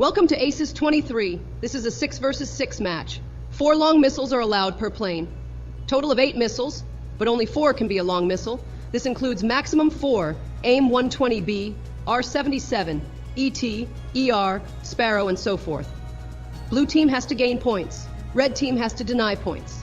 Welcome to ACES 23. This is a 6 versus 6 match. 4 long missiles are allowed per plane. Total of 8 missiles, but only 4 can be a long missile. This includes maximum 4, AIM-120B, R-77, ET, ER, Sparrow, and so forth. Blue team has to gain points. Red team has to deny points.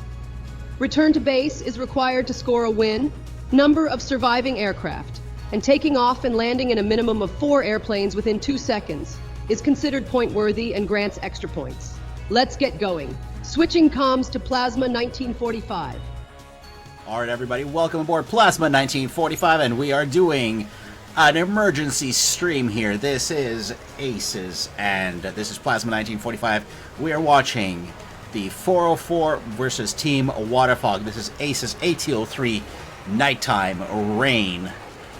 Return to base is required to score a win, number of surviving aircraft, and taking off and landing in a minimum of 4 airplanes within 2 seconds is considered point-worthy and grants extra points. Let's get going. Switching comms to Plasma 1945. All right, everybody, welcome aboard Plasma 1945, and we are doing an emergency stream here. This is ACES, and this is Plasma 1945. We are watching the 404 versus Team Wadafaq. This is ACES AT03 Nighttime Rain.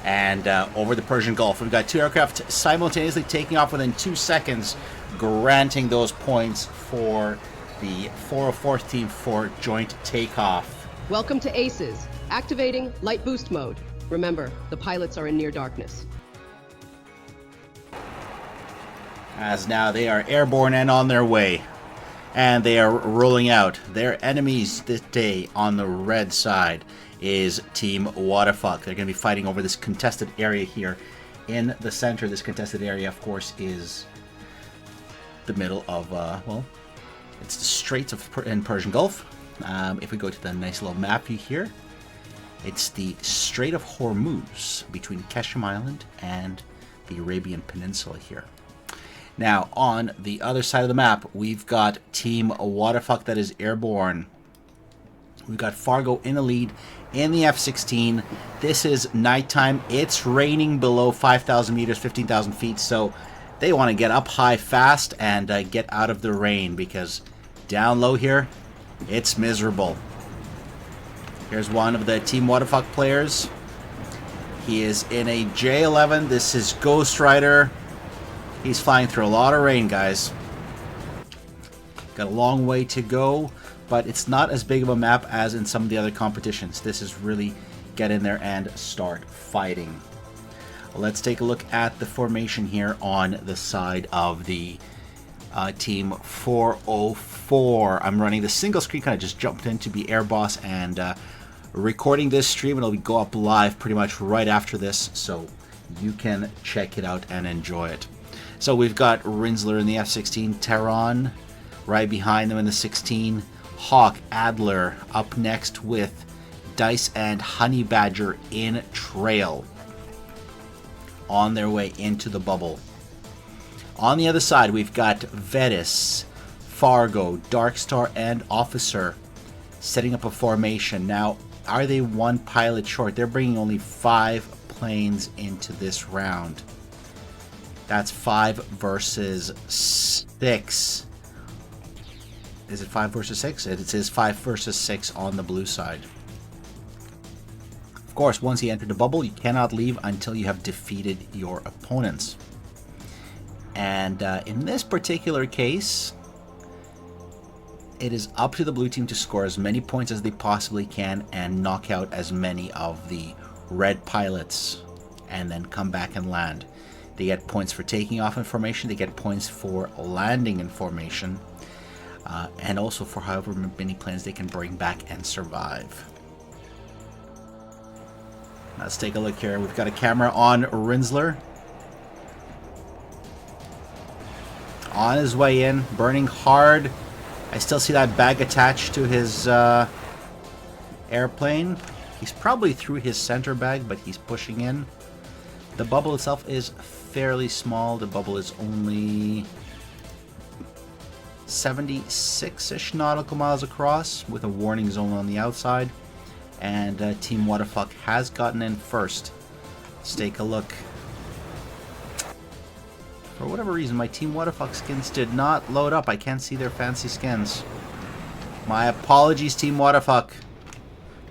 And over the Persian Gulf, we've got 2 aircraft simultaneously taking off within 2 seconds, granting those points for the 404 team for joint takeoff. Welcome to ACES. Activating light boost mode. Remember, the pilots are in near darkness. As now they are airborne and on their way. And they are rolling out. Their enemies this day on the red side is Team Wadafaq. They're going to be fighting over this contested area here in the center. This contested area, of course, is the middle of, well, it's the Straits of Persian Gulf. If we go to the nice little map here, it's the Strait of Hormuz between Keshem Island and the Arabian Peninsula here. Now, on the other side of the map, we've got Team Wadafaq that is airborne. We've got Fargo in the lead in the F-16. This is nighttime. It's raining below 5,000 meters, 15,000 feet, so they want to get up high fast and get out of the rain, because down low here, it's miserable. Here's one of the Team Wadafaq players. He is in a J-11. This is Ghost Rider. He's flying through a lot of rain, guys. Got a long way to go, but it's not as big of a map as in some of the other competitions. This is really get in there and start fighting. Let's take a look at the formation here on the side of the Team 404. I'm running the single screen, kind of just jumped in to be Air Boss and recording this stream. It'll go up live pretty much right after this, so you can check it out and enjoy it. So we've got Rinsler in the F-16, Tehran right behind them in the 16, Hawk, Adler up next with Dice and Honey Badger in trail on their way into the bubble. On the other side, we've got Vetus, Fargo, Darkstar, and Officer setting up a formation. Now, are they 1 pilot short? They're bringing only 5 planes into this round. That's 5 versus 6. Is it 5 versus 6? It says 5 versus 6 on the blue side. Of course, once you enter the bubble, you cannot leave until you have defeated your opponents. And in this particular case, it is up to the blue team to score as many points as they possibly can and knock out as many of the red pilots and then come back and land. They get points for taking off in formation, they get points for landing in formation, and also for however many planes they can bring back and survive. Let's take a look here. We've got a camera on Rinsler. On his way in, burning hard. I still see that bag attached to his airplane. He's probably through his center bag, but he's pushing in. The bubble itself is fairly small. The bubble is only 76-ish nautical miles across with a warning zone on the outside. And Team Wadafaq has gotten in first. Let's take a look. For whatever reason, my Team Wadafaq skins did not load up. I can't see their fancy skins. My apologies, Team Wadafaq.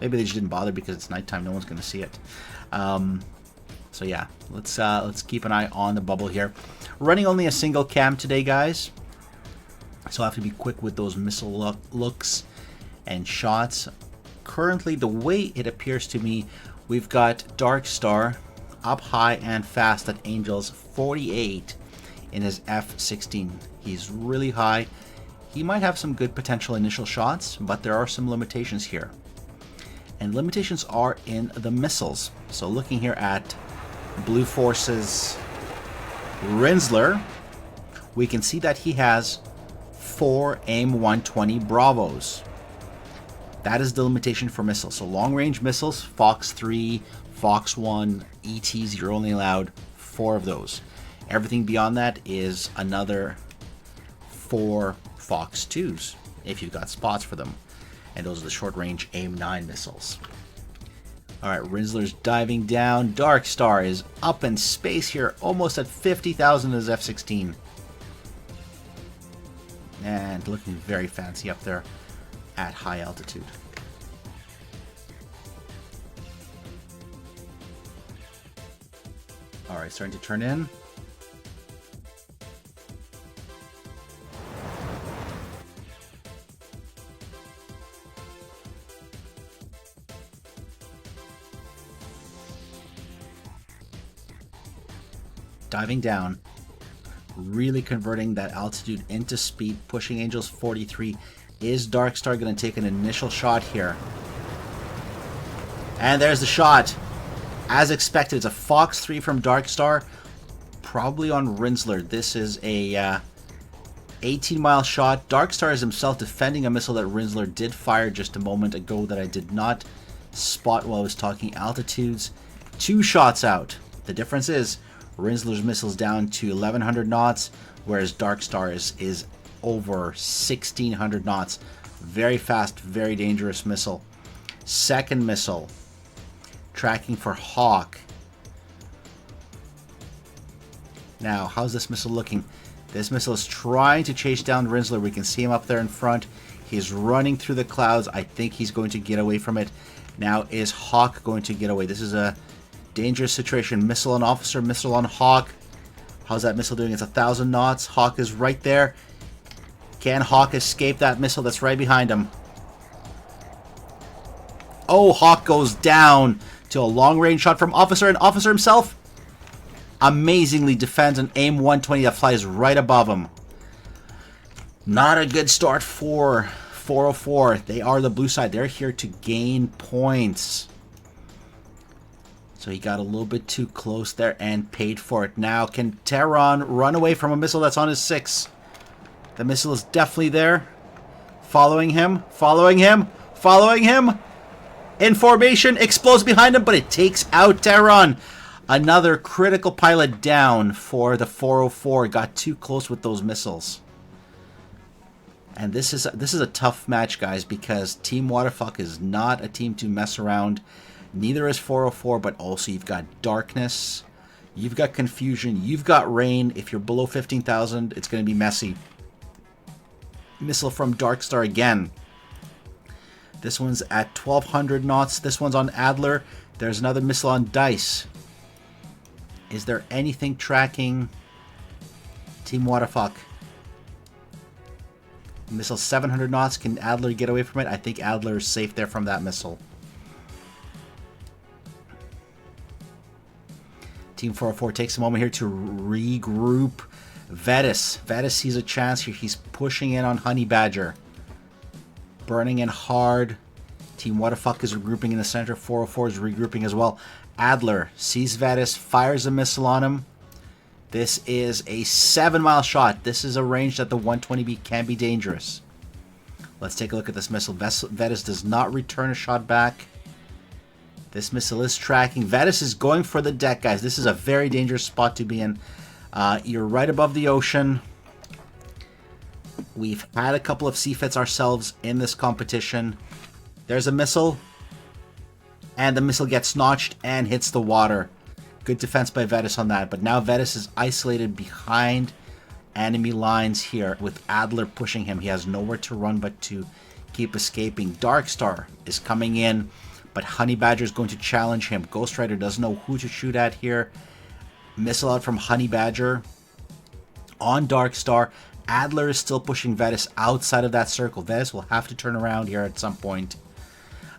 Maybe they just didn't bother because it's nighttime. No one's going to see it. So yeah, let's keep an eye on the bubble here. Running only a single cam today, guys. So I have to be quick with those missile looks and shots. Currently, the way it appears to me, we've got Darkstar up high and fast at Angels 48 in his F-16. He's really high. He might have some good potential initial shots, but there are some limitations here. And limitations are in the missiles. So looking here at Blue Force's Rinsler, we can see that he has 4 AIM-120 Bravos. That is the limitation for missiles. So long-range missiles, Fox 3, Fox 1, ETs, you're only allowed 4 of those. Everything beyond that is another 4 Fox 2s, if you've got spots for them. And those are the short-range AIM-9 missiles. Alright, Rinsler's diving down. Dark Star is up in space here, almost at 50,000 as F-16. And looking very fancy up there at high altitude. Alright, starting to turn in. Diving down, really converting that altitude into speed, pushing Angels 43. Is Dark Star going to take an initial shot here? And there's the shot. As expected, it's a Fox 3 from Dark Star, probably on Rinsler. This is a 18-mile shot. Dark Star is himself defending a missile that Rinsler did fire just a moment ago that I did not spot while I was talking altitudes. 2 shots out. The difference is Rinsler's missile's down to 1100 knots, whereas Dark Star is over 1600 knots. Very fast, very dangerous missile. Second missile, tracking for Hawk. Now, how's this missile looking? This missile is trying to chase down Rinsler. We can see him up there in front. He's running through the clouds. I think he's going to get away from it. Now, is Hawk going to get away? This is a dangerous situation. Missile on Officer, missile on Hawk. How's that missile doing? It's 1,000 knots. Hawk is right there. Can Hawk escape that missile that's right behind him? Oh, Hawk goes down to a long-range shot from Officer, and Officer himself amazingly defends an AIM-120 that flies right above him. Not a good start for 404. They are the blue side. They're here to gain points. So he got a little bit too close there and paid for it. Now, can Tehran run away from a missile that's on his 6? The missile is definitely there. Following him, following him, following him. In formation, explodes behind him, but it takes out Tehran. Another critical pilot down for the 404. Got too close with those missiles. And this is a tough match, guys, because Team Wadafaq is not a team to mess around. Neither is 404, but also you've got darkness, you've got confusion, you've got rain. If you're below 15,000, it's going to be messy. Missile from Dark Star again. This one's at 1,200 knots. This one's on Adler. There's another missile on Dice. Is there anything tracking Team Wadafaq? Missile 700 knots. Can Adler get away from it? I think Adler is safe there from that missile. Team 404 takes a moment here to regroup. Vetis sees a chance here. He's pushing in on Honey Badger. Burning in hard. Team Wadafaq is regrouping in the center. 404 is regrouping as well. Adler sees Vetis, fires a missile on him. This is a 7-mile shot. This is a range that the 120B can be dangerous. Let's take a look at this missile. Vetis does not return a shot back. This missile is tracking. Vetis is going for the deck, guys. This is a very dangerous spot to be in. You're right above the ocean. We've had a couple of CFITs ourselves in this competition. There's a missile. And the missile gets notched and hits the water. Good defense by Vetis on that. But now Vetis is isolated behind enemy lines here with Adler pushing him. He has nowhere to run but to keep escaping. Dark Star is coming in, but Honey Badger is going to challenge him. Ghost Rider doesn't know who to shoot at here. Missile out from Honey Badger on Dark Star. Adler is still pushing Vetis outside of that circle. Vetis will have to turn around here at some point.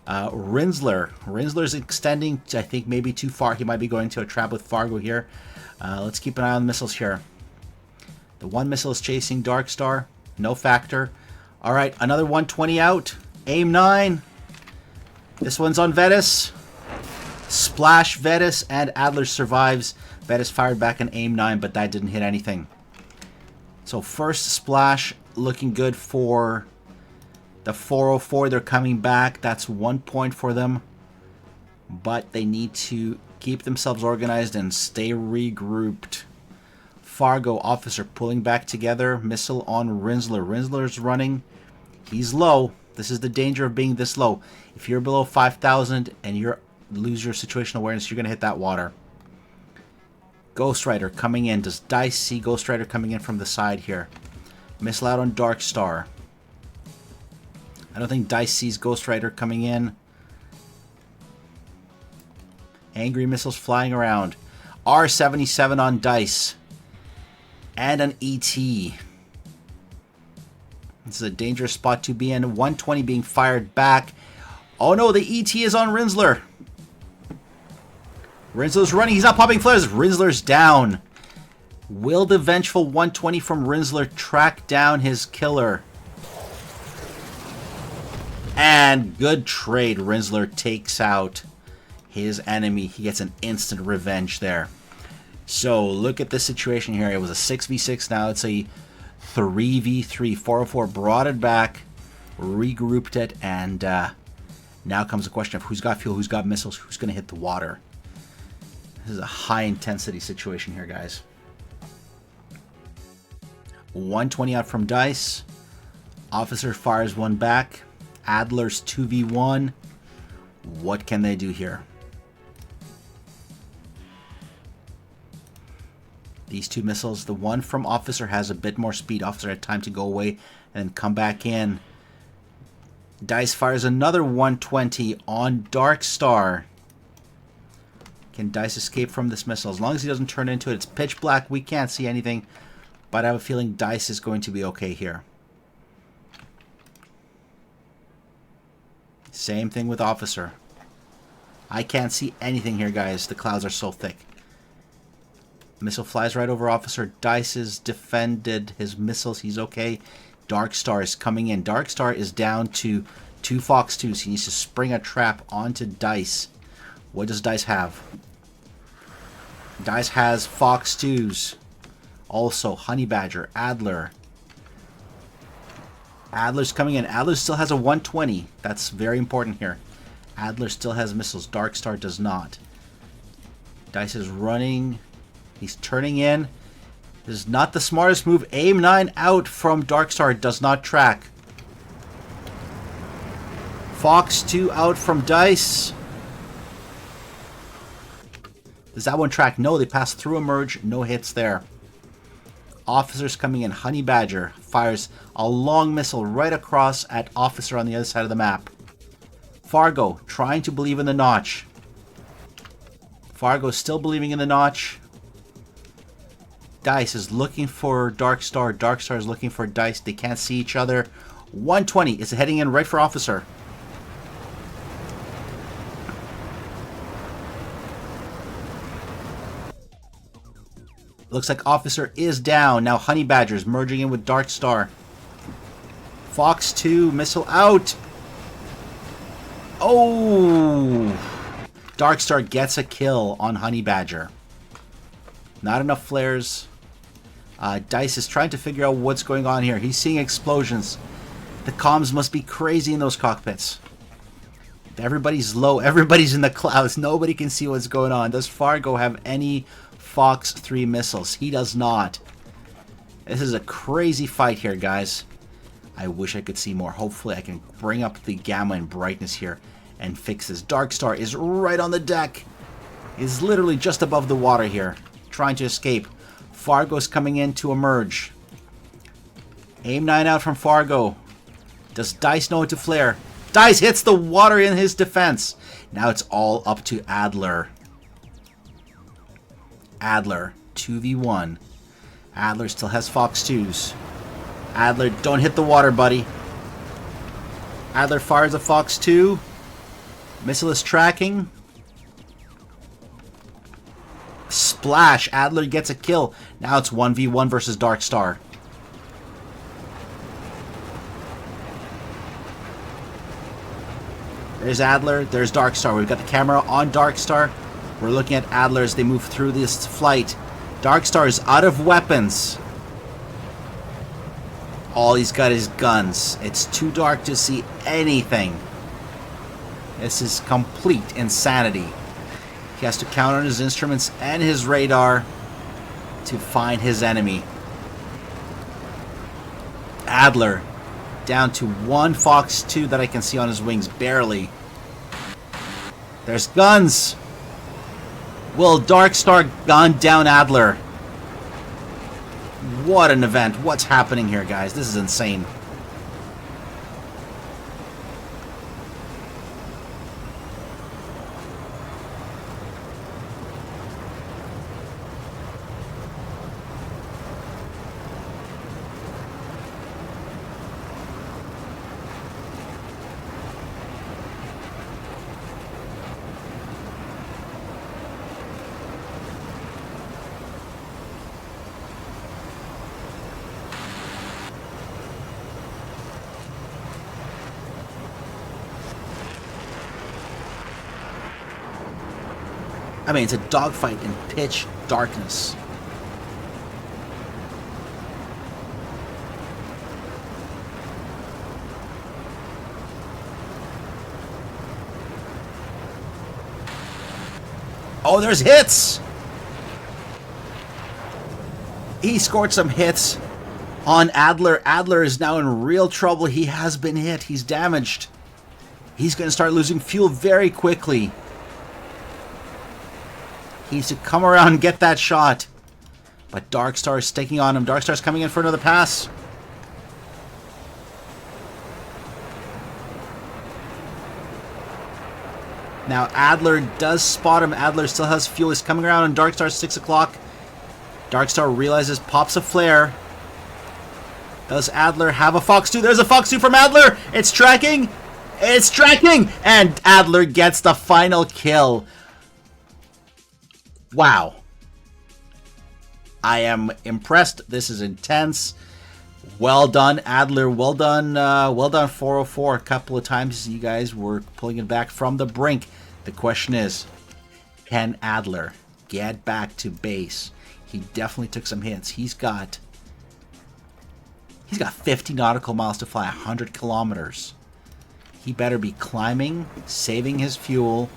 Rinsler is extending, I think, maybe too far. He might be going to a trap with Fargo here. Let's keep an eye on the missiles here. The one missile is chasing Dark Star. No factor. Alright, another 120 out. Aim 9. This one's on Vetus. Splash Vetus, and Adler survives. Vetus fired back an aim 9, but that didn't hit anything. So first splash looking good for the 404. They're coming back. That's 1 point for them. But they need to keep themselves organized and stay regrouped. Fargo officer pulling back together. Missile on Rinsler. Rinsler's running. He's low. This is the danger of being this low. If you're below 5,000 and you lose your situational awareness, you're going to hit that water. Ghost Rider coming in. Does DICE see Ghost Rider coming in from the side here? Missile out on Dark Star. I don't think DICE sees Ghost Rider coming in. Angry missiles flying around. R77 on DICE. And an ET. This is a dangerous spot to be in. 120 being fired back. Oh no, the ET is on Rinsler. Rinsler's running. He's not popping flares. Rinsler's down. Will the vengeful 120 from Rinsler track down his killer? And good trade. Rinsler takes out his enemy. He gets an instant revenge there. So look at the situation here. It was a 6v6. Now it's a 3v3. 404 brought it back, regrouped it, and now comes the question of who's got fuel, who's got missiles, who's going to hit the water. This is a high intensity situation here, guys. 120 out from DICE. Officer fires one back. Adler's 2v1. What can they do here? These two missiles, the one from Officer has a bit more speed. Officer had time to go away and then come back in. DICE fires another 120 on Dark Star. Can DICE escape from this missile? As long as he doesn't turn into it, it's pitch black. We can't see anything, but I have a feeling DICE is going to be okay here. Same thing with Officer. I can't see anything here, guys. The clouds are so thick. Missile flies right over Officer. DICE has defended his missiles. He's okay. Dark Star is coming in. Dark Star is down to 2 Fox 2s. He needs to spring a trap onto DICE. What does DICE have? DICE has Fox 2s. Also, Honey Badger, Adler. Adler's coming in. Adler still has a 120. That's very important here. Adler still has missiles. Dark Star does not. DICE is running. He's turning in. This is not the smartest move. Aim 9 out from Dark Star. Does not track. Fox 2 out from DICE. Does that one track? No, they pass through a merge. No hits there. Officer's coming in. Honey Badger fires a long missile right across at Officer on the other side of the map. Fargo trying to believe in the notch. Fargo still believing in the notch. DICE is looking for Dark Star. Dark Star is looking for DICE. They can't see each other. 120 is heading in right for Officer. Looks like Officer is down. Now Honey Badger's merging in with Dark Star. Fox 2, missile out. Oh! Dark Star gets a kill on Honey Badger. Not enough flares. DICE is trying to figure out what's going on here. He's seeing explosions. The comms must be crazy in those cockpits. Everybody's low. Everybody's in the clouds. Nobody can see what's going on. Does Fargo have any Fox 3 missiles? He does not. This is a crazy fight here, guys. I wish I could see more. Hopefully I can bring up the gamma and brightness here and fix this. Dark Star is right on the deck. Is literally just above the water here, trying to escape. Fargo's coming in to emerge. Aim 9 out from Fargo. Does DICE know what to flare? DICE hits the water in his defense. Now it's all up to Adler. Adler, 2v1. Adler still has Fox 2s. Adler, don't hit the water, buddy. Adler fires a Fox 2. Missile is tracking. splash. Adler gets a kill. Now it's 1v1 versus Dark Star. There's Adler. There's Dark Star. We've got the camera on Dark Star. We're looking at Adler as they move through this flight. Dark Star is out of weapons. All he's got is guns. It's too dark to see anything. This is complete insanity. He has to count on his instruments and his radar to find his enemy. Adler down to one Fox 2 that I can see on his wings, barely. There's guns. Will Dark Star gun down Adler? What an event. What's happening here, guys? This is insane. I mean, it's a dogfight in pitch darkness. Oh, there's hits! He scored some hits on Adler. Adler is now in real trouble. He has been hit. He's damaged. He's going to start losing fuel very quickly. He needs to come around and get that shot. But Dark Star is staking on him. Dark Star's coming in for another pass. Now Adler does spot him. Adler still has fuel. He's coming around on Dark Star 6 o'clock. Dark Star realizes, pops a flare. Does Adler have a Fox 2? There's a Fox 2 from Adler! It's tracking! It's tracking! And Adler gets the final kill. Wow. I am impressed. This is intense. Well done, Adler. Well done 404. A couple of times you guys were pulling it back from the brink. The question is, can Adler get back to base? He definitely took some hits. He's got 50 nautical miles to fly, 100 kilometers. He better be climbing, saving his fuel.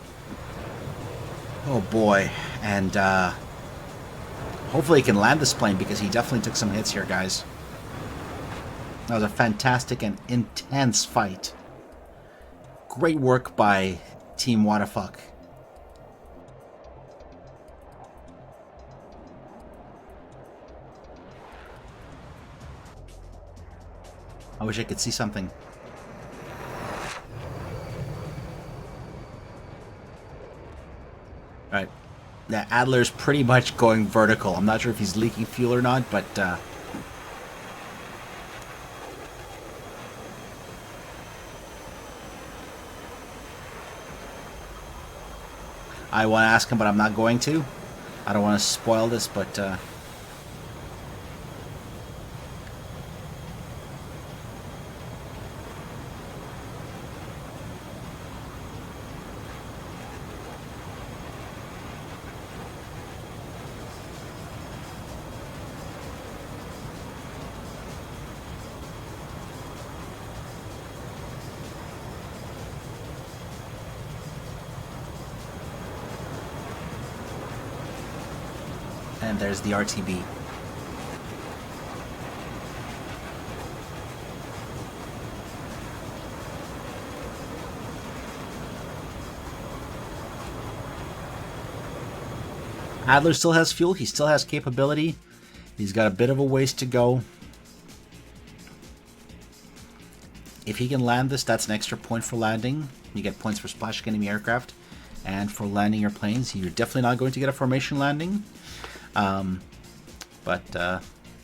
Oh boy. And hopefully he can land this plane, because he definitely took some hits here, guys. That was a fantastic and intense fight. Great work by Team Wadafaq. I wish I could see something. Alright. Yeah, Adler's pretty much going vertical. I'm not sure if he's leaking fuel or not, but I want to ask him, but I'm not going to. I don't want to spoil this, but and there's the RTB. Adler still has fuel. He still has capability. He's got a bit of a ways to go. If he can land this, that's an extra point for landing. You get points for splashing enemy aircraft and for landing your planes. You're definitely not going to get a formation landing. Because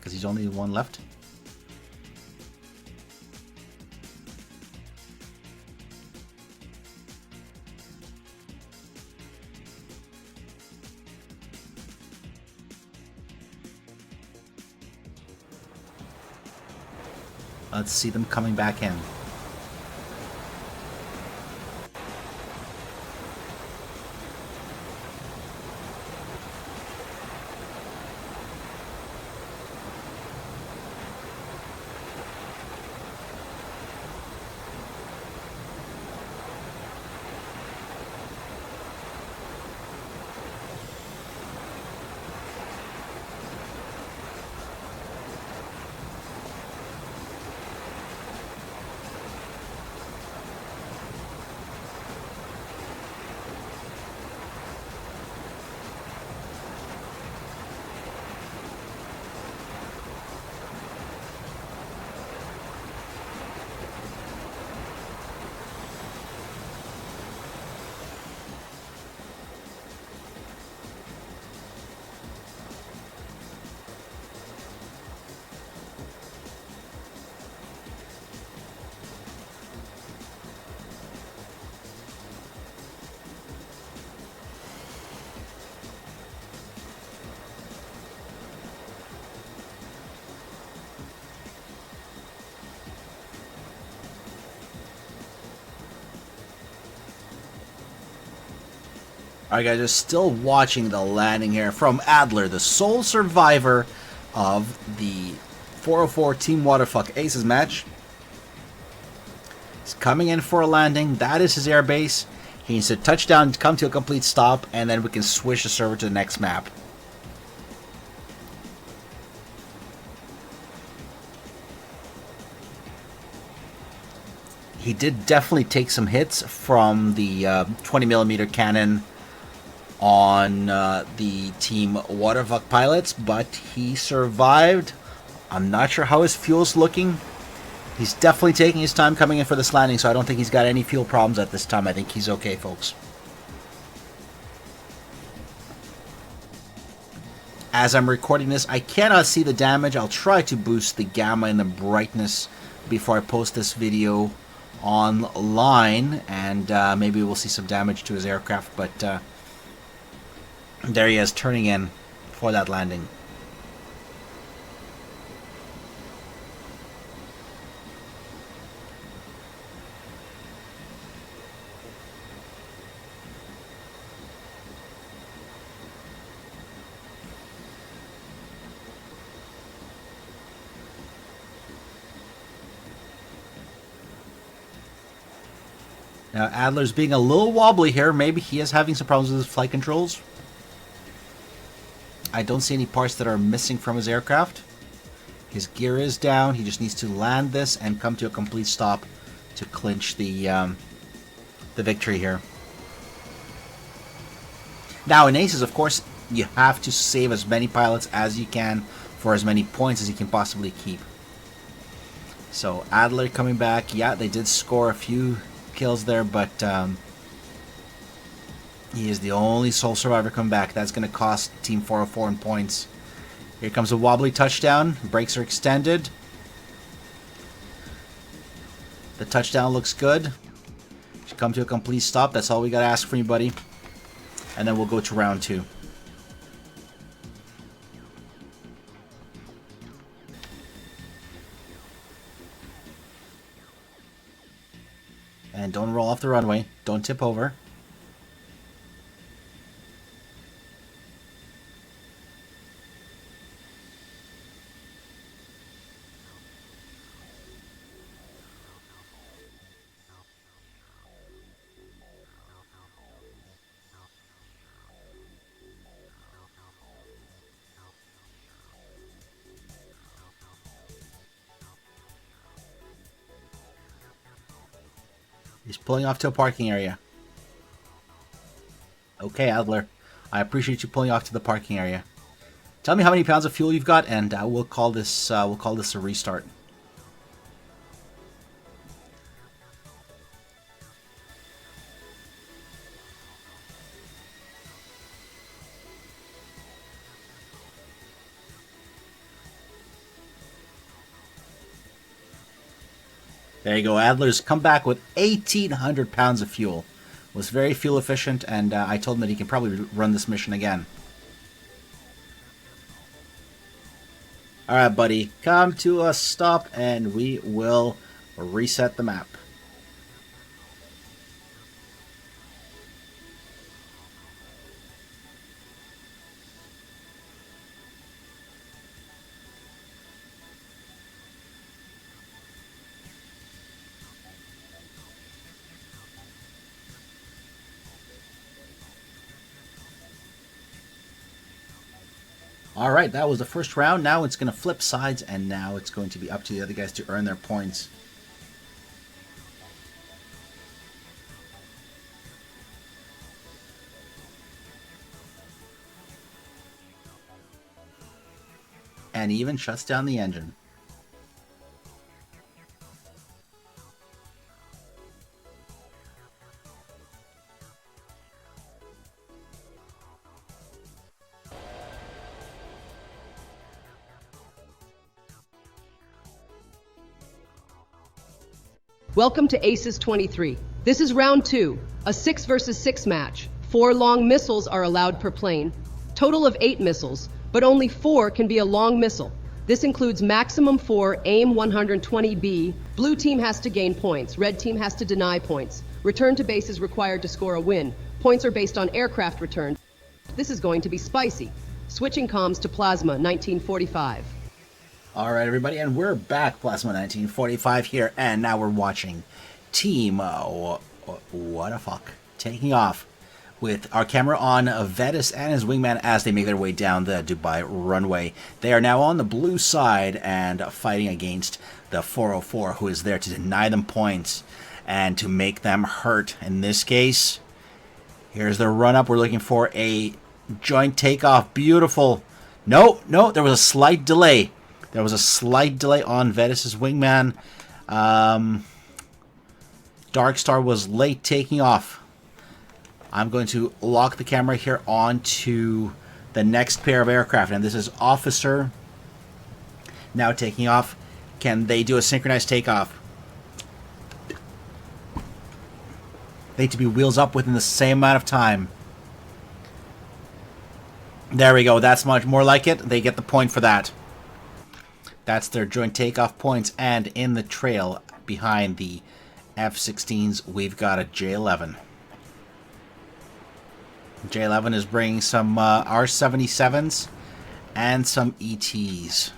he's only one left. Let's see them coming back in. Alright guys, just still watching the landing here from Adler, the sole survivor of the 404 Team Wadafaq ACES match. He's coming in for a landing. That is his airbase. He needs to touch down, come to a complete stop, and then we can switch the server to the next map. He did definitely take some hits from the 20mm cannon on the Team Wadafaq pilots, but he survived. I'm not sure how his fuel's looking. He's definitely taking his time coming in for this landing, so I don't think he's got any fuel problems at this time. I think he's okay, folks. As I'm recording this, I cannot see the damage. I'll try to boost the gamma and the brightness before I post this video online, and maybe we'll see some damage to his aircraft, but there he is, turning in for that landing. Now Adler's being a little wobbly here. Maybe he is having some problems with his flight controls. I don't see any parts that are missing from his aircraft. His gear is down. He just needs to land this and come to a complete stop to clinch the victory here. Now in ACES, of course, you have to save as many pilots as you can for as many points as you can possibly keep. So Adler coming back. Yeah, they did score a few kills there, but he is the only sole survivor coming back. That's going to cost Team 404 in points. Here comes a wobbly touchdown. Brakes are extended. The touchdown looks good. Should come to a complete stop. That's all we got to ask from you, buddy. And then we'll go to round 2. And don't roll off the runway. Don't tip over. He's pulling off to a parking area. Okay, Adler. I appreciate you pulling off to the parking area. Tell me how many pounds of fuel you've got, and we'll call this a restart. There you go. Adler's come back with 1,800 pounds of fuel. Was very fuel efficient, and I told him that he can probably run this mission again. Alright, buddy. Come to a stop and we will reset the map. Alright, that was the first round. Now it's going to flip sides, and now it's going to be up to the other guys to earn their points. And he even shuts down the engine. Welcome to ACES 23. This is round 2, a 6 versus 6 match. 4 long missiles are allowed per plane. Total of 8 missiles, but only 4 can be a long missile. This includes maximum 4 AIM 120B. Blue team has to gain points, red team has to deny points. Return to base is required to score a win. Points are based on aircraft return. This is going to be spicy. Switching comms to Plasma 1945. Alright, everybody, and we're back, Plasma 1945 here, and now we're watching Team Wadafaq taking off with our camera on Vetus and his wingman as they make their way down the Dubai runway. They are now on the blue side and fighting against the 404, who is there to deny them points and to make them hurt. In this case, here's the run-up. We're looking for a joint takeoff. Beautiful. No, there was a slight delay. There was a slight delay on Vetus's wingman. Darkstar was late taking off. I'm going to lock the camera here onto the next pair of aircraft, and this is Officer now taking off. Can they do a synchronized takeoff? They need to be wheels up within the same amount of time. There we go. That's much more like it. They get the point for that. That's their joint takeoff points, and in the trail behind the F-16s, we've got a J-11. J-11 is bringing some R-77s and some ETs.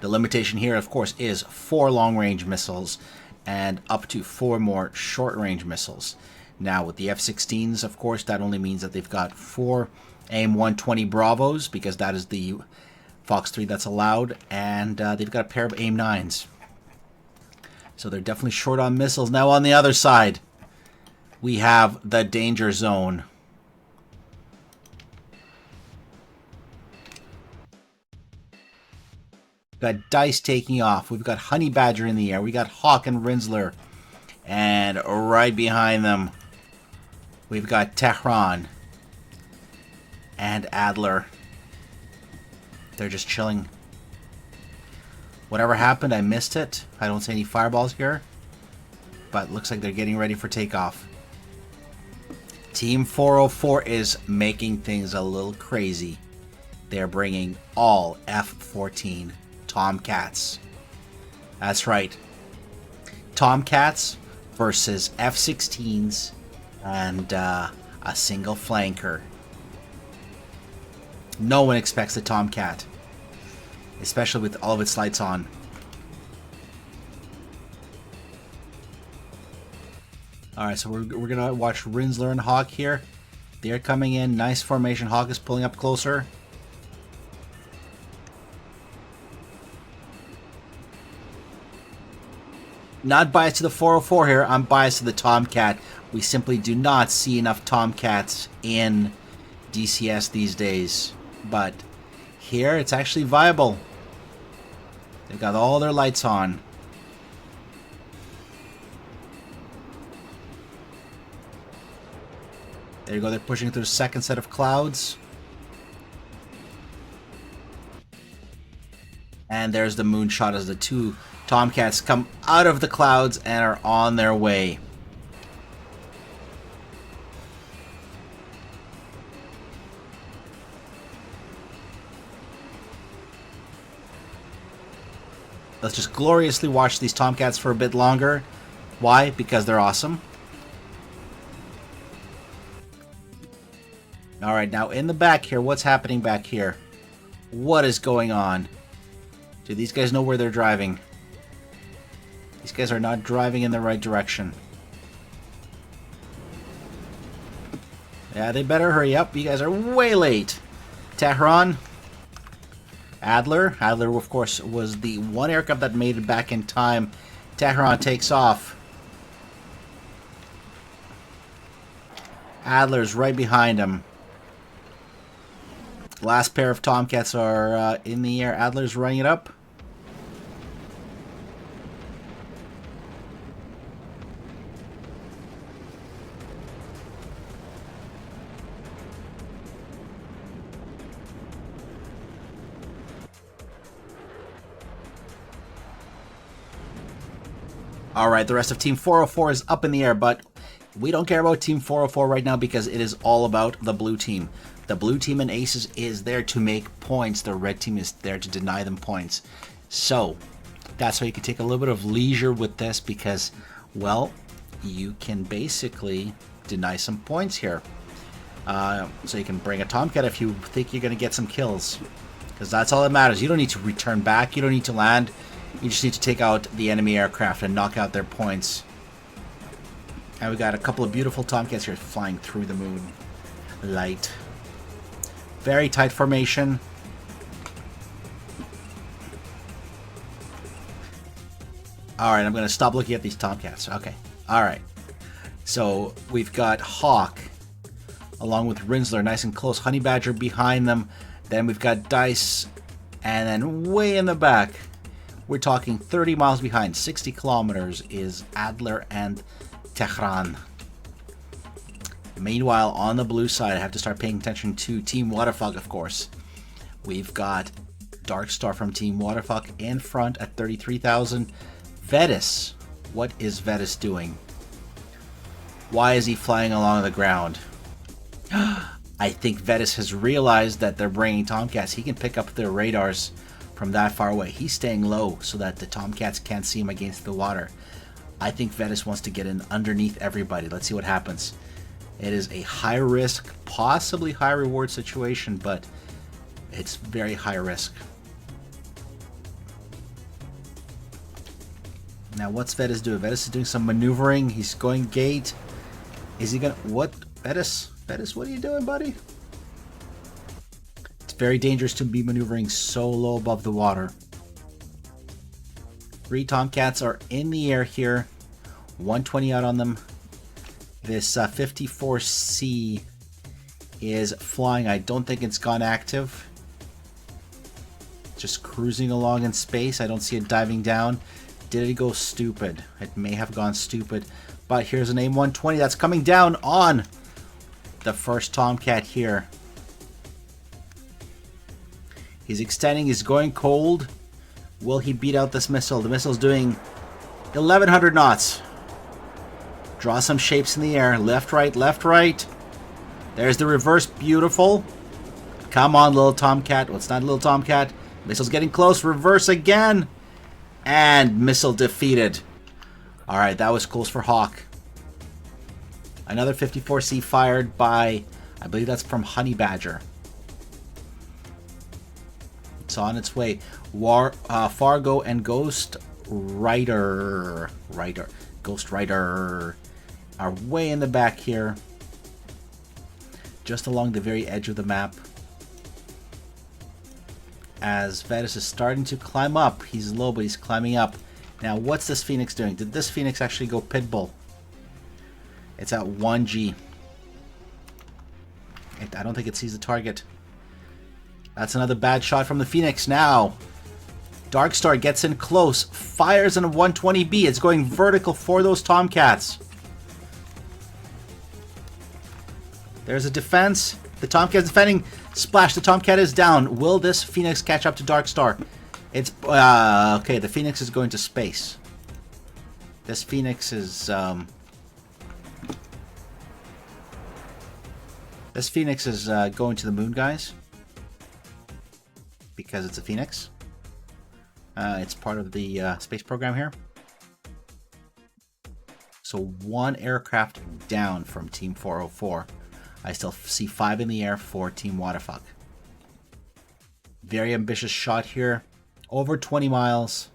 The limitation here, of course, is 4 long-range missiles and up to 4 more short-range missiles. Now, with the F-16s, of course, that only means that they've got 4 AIM-120 Bravos, because that is the Fox 3 that's allowed, and they've got a pair of AIM-9s. So they're definitely short on missiles. Now on the other side, we have the danger zone. We've got Dice taking off. We've got Honey Badger in the air. We got Hawk and Rinsler. And right behind them, we've got Tehran and Adler. They're just chilling. Whatever happened, I missed it. I don't see any fireballs here. But looks like they're getting ready for takeoff. Team 404 is making things a little crazy. They're bringing all F-14 Tomcats. That's right. Tomcats versus F-16s and a single flanker. No one expects the Tomcat, especially with all of its lights on. Alright, so we're going to watch Rinsler and Hawk here. They're coming in. Nice formation. Hawk is pulling up closer. Not biased to the 404 here. I'm biased to the Tomcat. We simply do not see enough Tomcats in DCS these days. But here, it's actually viable. They've got all their lights on. There you go. They're pushing through the second set of clouds. And there's the moonshot as the 2 Tomcats come out of the clouds and are on their way. Let's just gloriously watch these Tomcats for a bit longer. Why? Because they're awesome. Alright, now in the back here, what's happening back here? What is going on? Do these guys know where they're driving? These guys are not driving in the right direction. Yeah, they better hurry up. You guys are way late. Tehran. Adler. Adler, of course, was the one aircraft that made it back in time. Tehran takes off. Adler's right behind him. Last pair of Tomcats are in the air. Adler's running it up. Alright, the rest of Team 404 is up in the air, but we don't care about Team 404 right now because it is all about the blue team. The blue team in ACES is there to make points. The red team is there to deny them points. So, that's why you can take a little bit of leisure with this because, well, you can basically deny some points here. So you can bring a Tomcat if you think you're going to get some kills. Because that's all that matters. You don't need to return back. You don't need to land. You just need to take out the enemy aircraft and knock out their points. And we got a couple of beautiful Tomcats here flying through the moon. Light. Very tight formation. Alright, I'm going to stop looking at these Tomcats. Okay. Alright. So, we've got Hawk along with Rinsler nice and close. Honey Badger behind them. Then we've got Dice. And then way in the back, we're talking 30 miles behind, 60 kilometers, is Adler and Tehran. Meanwhile, on the blue side, I have to start paying attention to Team Wadafaq, of course. We've got Darkstar from Team Wadafaq in front at 33,000. Vetus. What is Vetus doing? Why is he flying along the ground? I think Vetus has realized that they're bringing Tomcats. He can pick up their radars from that far away. He's staying low so that the Tomcats can't see him against the water. I think Vetus wants to get in underneath everybody. Let's see what happens. It is a high risk, possibly high reward situation, but it's very high risk. Now what's Vetus doing? Vetus is doing some maneuvering. He's going gate. Is he gonna... What? Vetus? Vetus, what are you doing, buddy? It's very dangerous to be maneuvering so low above the water. 3 Tomcats are in the air here. 120 out on them. This 54C is flying. I don't think it's gone active. Just cruising along in space. I don't see it diving down. Did it go stupid? It may have gone stupid. But here's an AIM-120 that's coming down on the first Tomcat here. He's extending. He's going cold. Will he beat out this missile? The missile's doing 1,100 knots. Draw some shapes in the air. Left, right, left, right. There's the reverse. Beautiful. Come on, little Tomcat. Well, it's not a little Tomcat. Missile's getting close. Reverse again. And missile defeated. Alright, that was close for Hawk. Another 54C fired by, I believe that's from Honey Badger. It's on its way. Fargo and Ghost Rider. Ghost Rider are way in the back here. Just along the very edge of the map. As Vetus is starting to climb up. He's low, but he's climbing up. Now, what's this Phoenix doing? Did this Phoenix actually go pitbull? It's at 1G. I don't think it sees the target. That's another bad shot from the Phoenix. Now, Darkstar gets in close. Fires in a 120B. It's going vertical for those Tomcats. There's a defense. The Tomcat's defending. Splash. The Tomcat is down. Will this Phoenix catch up to Darkstar? It's... okay, the Phoenix is going to space. This Phoenix is... This Phoenix is going to the moon, guys. Because it's a Phoenix. It's part of the space program here. So 1 aircraft down from Team 404. I still see 5 in the air for Team Wadafaq. Very ambitious shot here. Over 20 miles.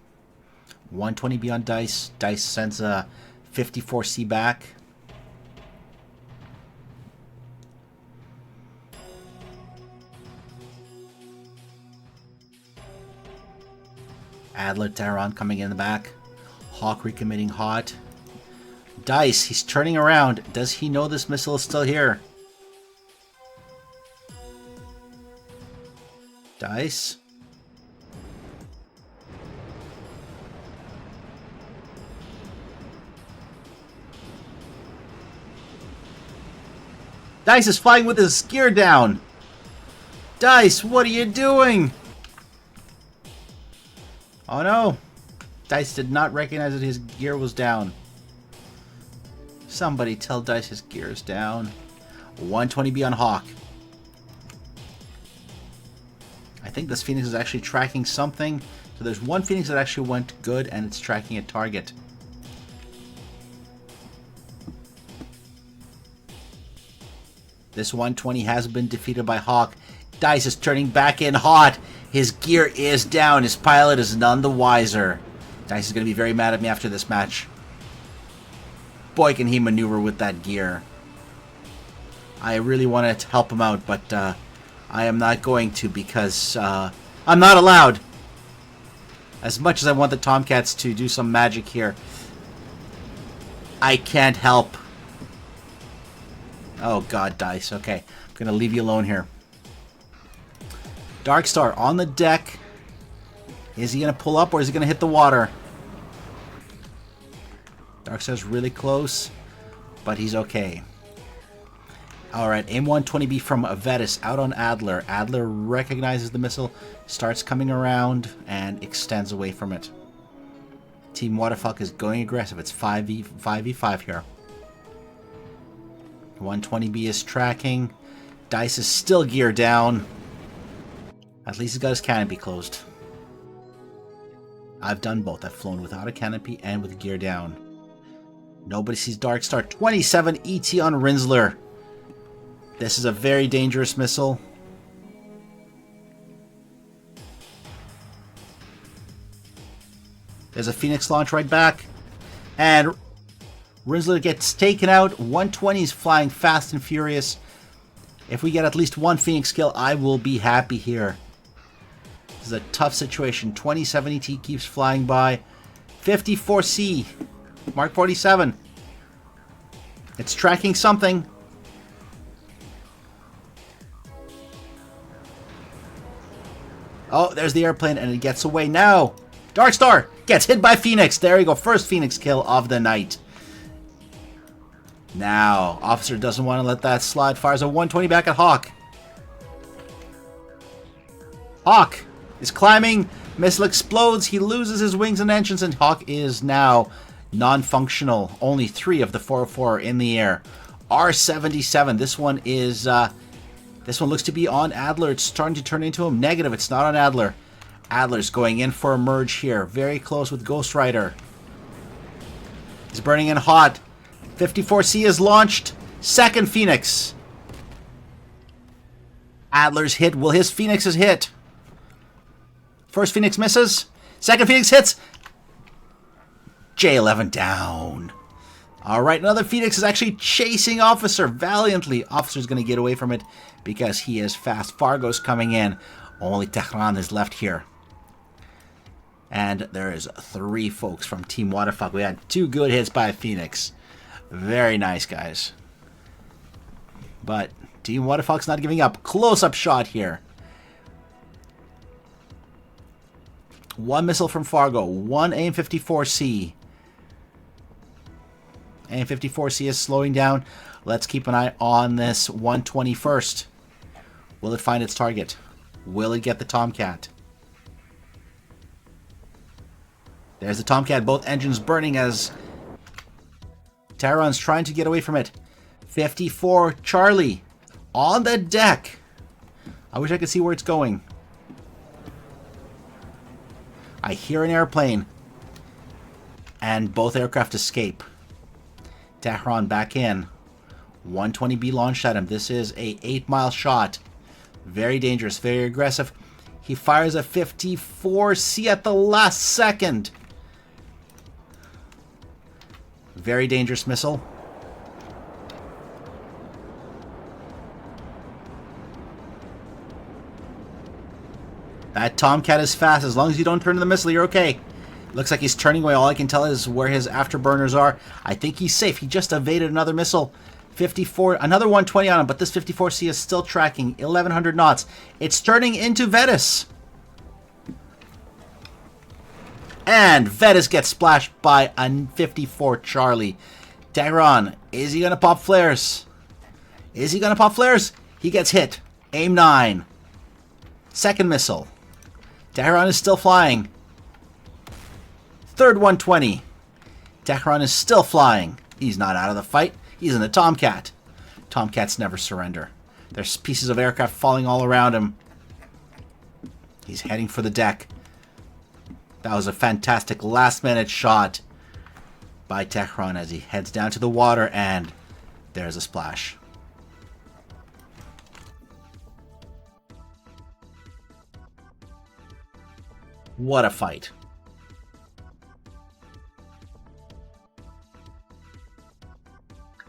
120B on Dice. Dice sends a 54C back. Adler Tehran coming in the back. Hawk recommitting hot. Dice, he's turning around. Does he know this missile is still here? Dice? Dice is flying with his gear down. Dice, what are you doing? Oh no. Dice did not recognize that his gear was down. Somebody tell Dice his gear is down. 120B on Hawk. I think this Phoenix is actually tracking something. So there's one Phoenix that actually went good and it's tracking a target. This 120 has been defeated by Hawk. Dice is turning back in hot. His gear is down. His pilot is none the wiser. Dice is going to be very mad at me after this match. Boy, can he maneuver with that gear. I really wanted to help him out, but I am not going to because I'm not allowed. As much as I want the Tomcats to do some magic here, I can't help. Oh god, Dice. Okay, I'm going to leave you alone here. Darkstar on the deck. Is he going to pull up or is he going to hit the water? Darkstar's really close, but he's okay. Alright, aim 120B from Vetus out on Adler. Adler recognizes the missile, starts coming around, and extends away from it. Team Wadafaq is going aggressive. It's 5v5 here. 120B is tracking. Dice is still gear down. At least he's got his canopy closed. I've done both. I've flown without a canopy and with gear down. Nobody sees Darkstar. 27 ET on Rinsler. This is a very dangerous missile. There's a Phoenix launch right back. And Rinsler gets taken out. 120 is flying fast and furious. If we get at least one Phoenix kill, I will be happy here. This is a tough situation. 27 ET keeps flying by. 54C. Mark 47. It's tracking something. Oh, there's the airplane and it gets away now. Darkstar gets hit by Phoenix. There you go. First Phoenix kill of the night. Now, Officer doesn't want to let that slide. Fires a 120 back at Hawk. Hawk is climbing. Missile explodes. He loses his wings and engines, and Hawk is now non-functional. Only 3 of the 404 are in the air. R77. This one is. This one looks to be on Adler. It's starting to turn into him. Negative. It's not on Adler. Adler's going in for a merge here. Very close with Ghost Rider. He's burning in hot. 54C is launched. Second Phoenix. Adler's hit. Will his Phoenix's hit? First Phoenix misses. Second Phoenix hits. J11 down. Alright, another Phoenix is actually chasing Officer valiantly. Officer's going to get away from it because he is fast. Fargo's coming in. Only Tehran is left here. And there is 3 folks from Team Wadafaq. We had 2 good hits by a Phoenix. Very nice, guys. But Team Wadafaq's not giving up. Close-up shot here. 1 missile from Fargo. 1 AIM-54C. AIM-54C is slowing down. Let's keep an eye on this 120 first. Will it find its target? Will it get the Tomcat? There's the Tomcat. Both engines burning as Tehran's trying to get away from it. 54 Charlie on the deck. I wish I could see where it's going. I hear an airplane. And both aircraft escape. Tehran back in. 120B launched at him. This is a 8-mile shot. Very dangerous, very aggressive. He fires a 54C at the last second. Very dangerous missile. That Tomcat is fast. As long as you don't turn the missile, you're okay. Looks like he's turning away. All I can tell is where his afterburners are. I think he's safe. He just evaded another missile. 54, another 120 on him, but this 54C is still tracking 1,100 knots. It's turning into Vetus. And Vetus gets splashed by a 54 Charlie. Tehran, is he going to pop flares? Is he going to pop flares? He gets hit. Aim 9. Second missile. Tehran is still flying. Third 120. Tehran is still flying. He's not out of the fight. He's in the Tomcat. Tomcats never surrender. There's pieces of aircraft falling all around him. He's heading for the deck. That was a fantastic last-minute shot by Tehran as he heads down to the water, and there's a splash. What a fight.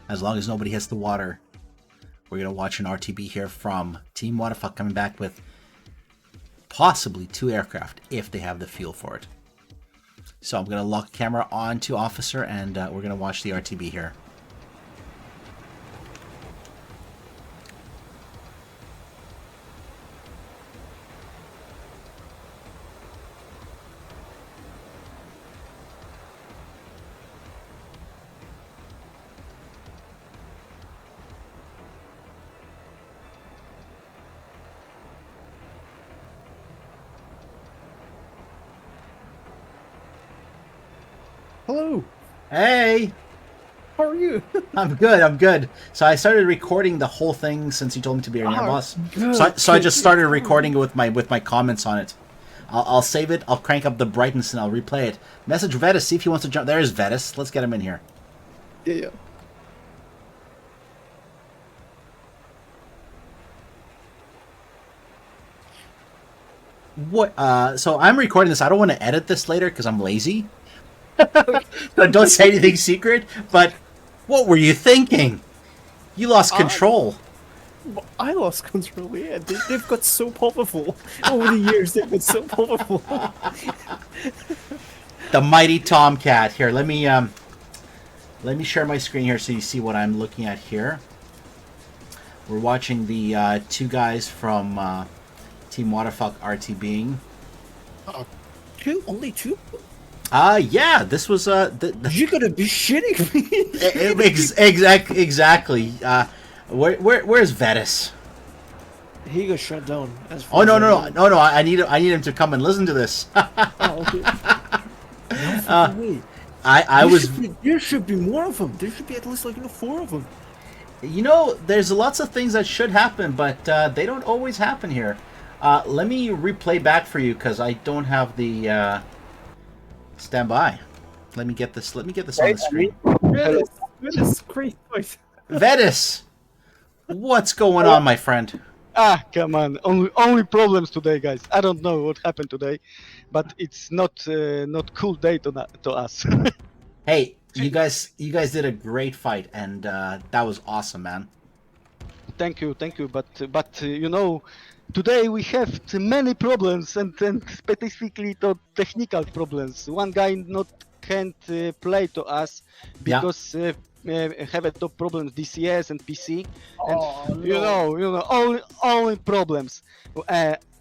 As long as nobody hits the water, we're going to watch an RTB here from Team Wadafaq coming back with possibly 2 aircraft if they have the fuel for it. So I'm going to lock the camera on to Officer, and we're going to watch the RTB here. Hello. Hey! How are you? I'm good, I'm good. So I started recording the whole thing since you told me to be your boss. So I just started recording it with my comments on it. I'll save it, I'll crank up the brightness, and I'll replay it. Message Vetus, see if he wants to jump. There's Vetus. Let's get him in here. Yeah. What? So I'm recording this. I don't want to edit this later because I'm lazy. Don't say anything secret. But what were you thinking? You lost control. I lost control. Yeah, they've got so powerful over the years. They've got so powerful. The mighty Tomcat. Here, let me share my screen here so you see what I'm looking at here. We're watching the 2 guys from Team Wadafaq RTBing. Two? Only 2? Yeah, this was You're gonna be shitting me. Exactly. Where's Vetus? He got shut down. Oh no! I need him to come and listen to this. Oh, okay. There should be more of them. There should be at least 4 of them. You know, there's lots of things that should happen, but they don't always happen here. Let me replay back for you because I don't have the. Stand by. Let me get this on the screen. Vetus, great voice. Vetus, what's going on, my friend? Come on. Only problems today, guys. I don't know what happened today, but it's not cool day to us. Hey, you guys did a great fight, and that was awesome, man. Thank you. But you know, today we have many problems, and specifically the technical problems. One guy can't play to us because have a top problems DCS and PC, and you know only problems.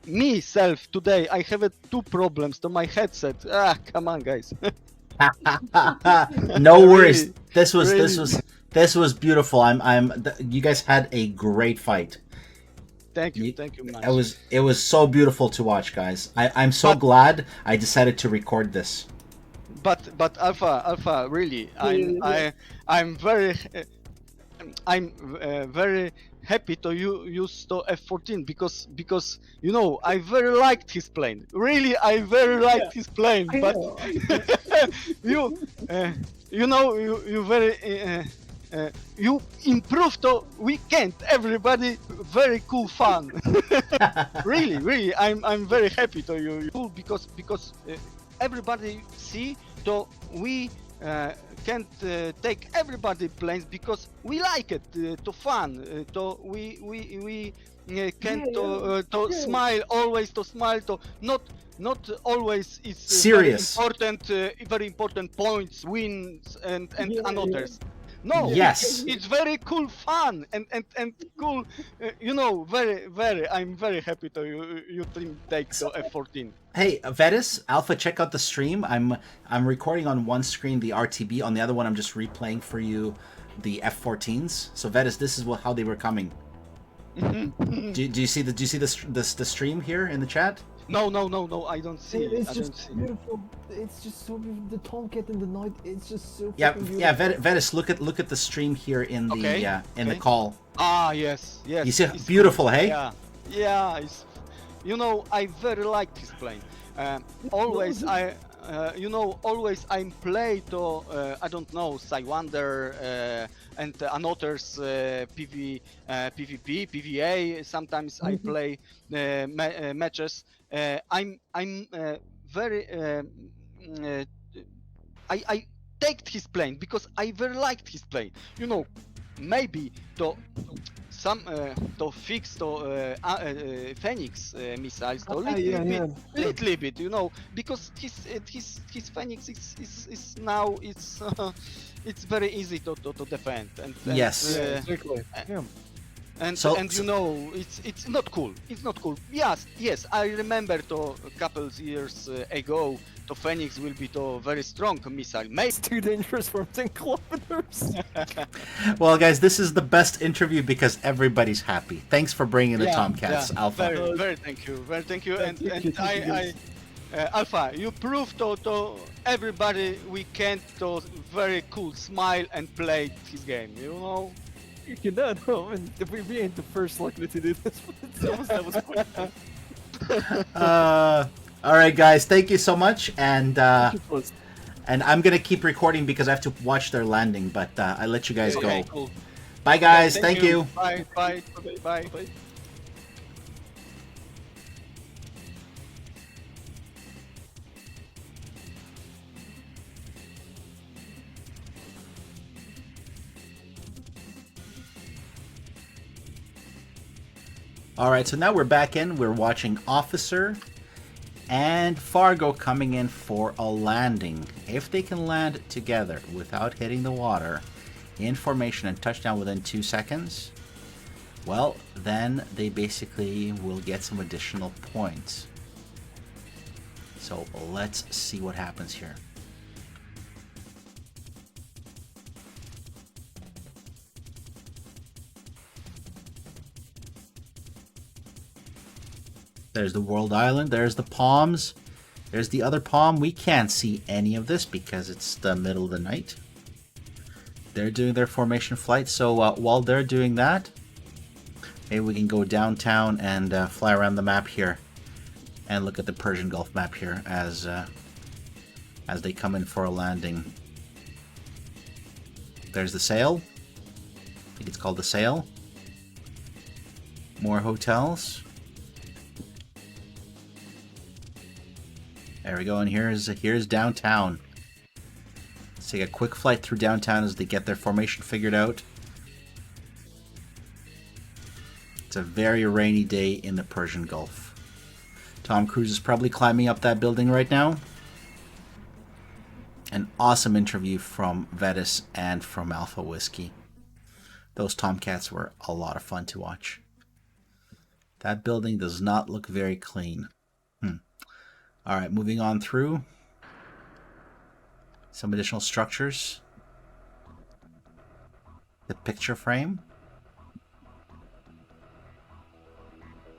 Myself today I have 2 problems to my headset. Come on, guys. No worries. Really? This was beautiful. You guys had a great fight. Thank you, man. It was so beautiful to watch, guys. I'm so glad I decided to record this. But Alpha, really, I'm very happy to use the F-14 because you know I very liked his plane. Really, I very liked his plane. I But know. you you know you very you improved the weekend. Everybody very cool fun. Really, I'm very happy to you cool because everybody see that we can't take everybody planes because we like it to fun to we can to smile always to smile to not always is Serious. very important points wins and others. No, Yes. it's very cool fun and cool. You know, very. I'm very happy to you team take the F-14. Hey, Vetus, Alpha, check out the stream. I'm recording on one screen the RTB, on the other one I'm just replaying for you the F-14s. So Vetus, this is how they were coming. do you see the stream here in the chat? No, I don't see it. It's I just don't see beautiful. It's just so beautiful. The Tomcat in the night. It's just so. Yeah, fucking beautiful. yeah. Vetus, look at the stream here in the in the okay. call. Ah, yes. You see, it's beautiful, cool. hey? Yeah. It's, you know, I very like this plane. Always always I'm play to I don't know, Sidewinder and another's PvP, PvA. Sometimes I play matches. I'm very I take his plane because I very liked his plane. You know, maybe to fix the Phoenix missiles a little bit, you know, because his Phoenix is now it's very easy to defend and Yes. Exactly. Yeah. and So- you know it's not cool. It's not cool. Yes, I remember to a couple years ago the Phoenix will be the very strong missile. Maybe It's too dangerous for 10 kilometers. Well, guys, this is the best interview because everybody's happy. Thanks for bringing the Tomcats, Alpha. Very thank you. And you, thank you, I Alpha, you proved to everybody we can to very cool smile and play his game. You know. You cannot. Oh, and if we ain't the first likely to do this, that was fun. All right, guys, thank you so much, and Ridiculous. I'm gonna keep recording because I have to watch their landing. But I let you guys Okay, go. cool. Bye, guys. Thank you. Bye. All right, so now we're back in. We're watching Officer and Fargo coming in for a landing. If they can land together without hitting the water in formation and touchdown within 2 seconds, well, then they basically will get some additional points. So let's see what happens here. There's the World Island. There's the palms. There's the other palm. We can't see any of this because it's the middle of the night. They're doing their formation flight. So while they're doing that, maybe we can go downtown and fly around the map here and look at the Persian Gulf map here as they come in for a landing. There's the sail. I think it's called the sail. More hotels. There we go, and here's downtown. Let's take a quick flight through downtown as they get their formation figured out. It's a very rainy day in the Persian Gulf. Tom Cruise is probably climbing up that building right now. An awesome interview from Vetus and from Alpha Whiskey. Those Tomcats were a lot of fun to watch. That building does not look very clean. Alright, moving on through. Some additional structures. The picture frame.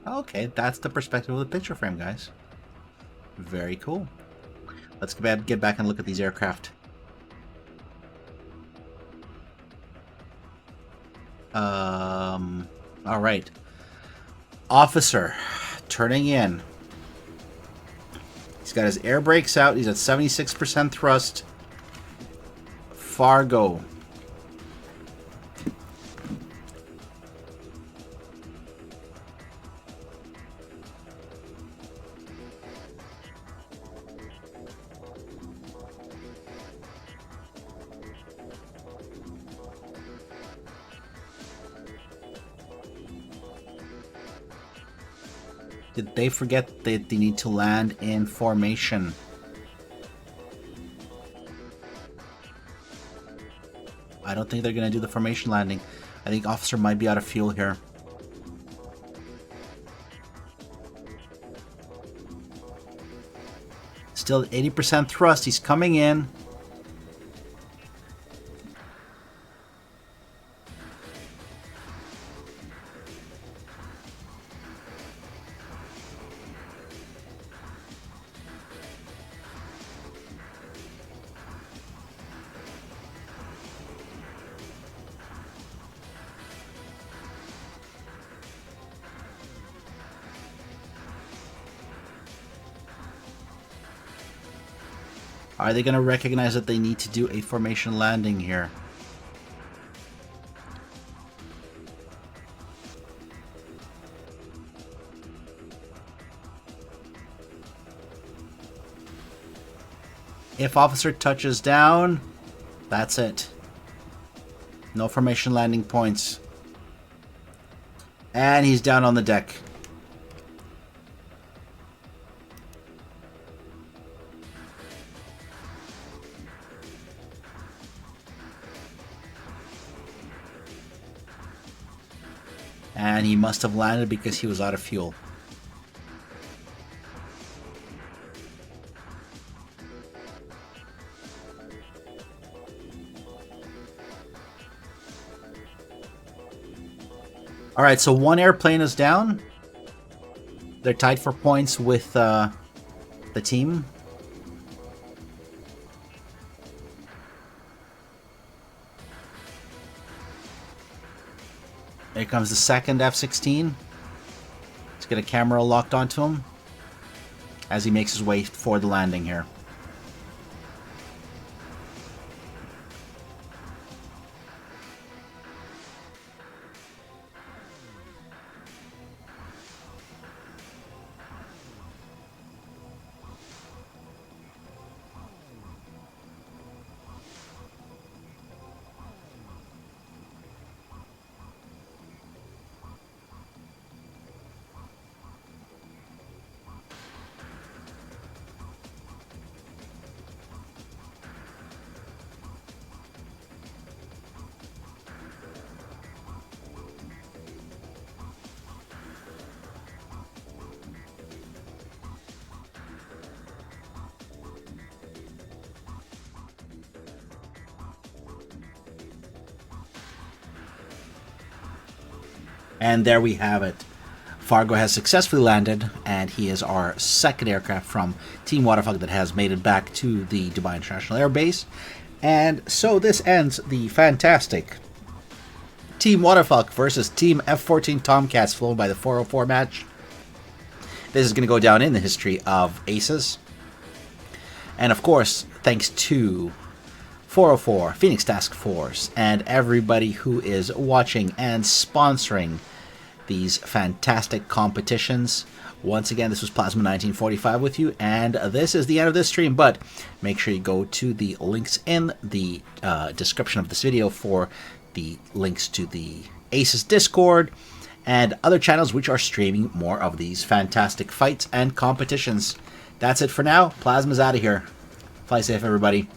Okay, that's the perspective of the picture frame, guys. Very cool. Let's get back and look at these aircraft. All right. Officer turning in. He's got his air brakes out. He's at 76% thrust. Fargo. Did they forget that they need to land in formation? I don't think they're going to do the formation landing. I think Officer might be out of fuel here. Still at 80% thrust. He's coming in. Are they going to recognize that they need to do a formation landing here? If Officer touches down, that's it. No formation landing points. And he's down on the deck. And he must have landed because he was out of fuel. Alright, so one airplane is down. They're tied for points with the team. Here comes the second F-16. Let's get a camera locked onto him as he makes his way for the landing here. And there we have it. Fargo has successfully landed, and he is our second aircraft from Team Wadafaq that has made it back to the Dubai International Air Base. And so this ends the fantastic Team Wadafaq versus Team F-14 Tomcats flown by the 404 match. This is going to go down in the history of ACES. And of course, thanks to 404, Phoenix Task Force, and everybody who is watching and sponsoring these fantastic competitions. Once again, this was Plasma 1945 with you, and this is the end of this stream, but make sure you go to the links in the description of this video for the links to the ACES Discord and other channels which are streaming more of these fantastic fights and competitions. That's it for now. Plasma's out of here. Fly safe, everybody.